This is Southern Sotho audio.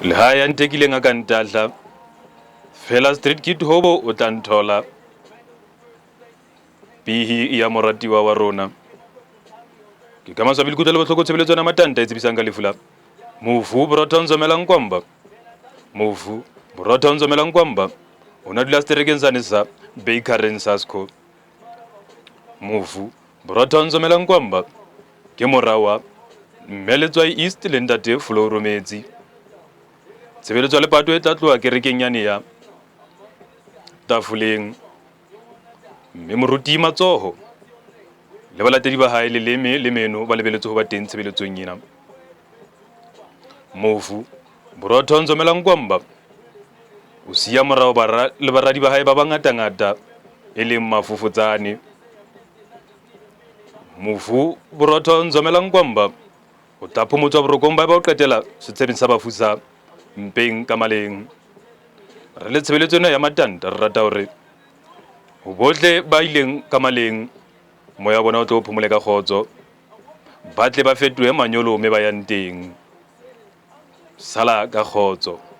le ha ya ntekileng a ka ntahla fela street kid hobo o tla nthola Pihi ya moratuwa wa rona ke ka maswabi le kutlwa le bohloko tshebeletso ya matanta e tsebisang ka lefu la mofu borotho nzomelang kwamba mofu borotho nzomelang kwamba ona dula sterekeng sane sa bakery sasko mofu borotho nzomelang kwamba ke morawa mme letswai east le ntate Floro Metsi tshebeletso ya lepato e tla tloha kerekeng yane ya Tafoleng mme moruti matsoho le balatedi ba hae le leme le meno ba lebeletse ho ba teng tshebeletsong ena mofu borotho nzomelang kwamba o siya morao le baradi ba hae ba bangata-ngata e leng mafufutsane mofu borotho nzomelang kwamba o tla phomotswa borokong ba o qetela setshebeng sa bafu sa mpeng ka maleng re le tshebeletso ena ya matanta re rata hore ho bohle ba ileng ka maleng moya bona o tlo phomole ka khotso ba tle ba fetohe manyolo me ba yang teng sala ka khotso.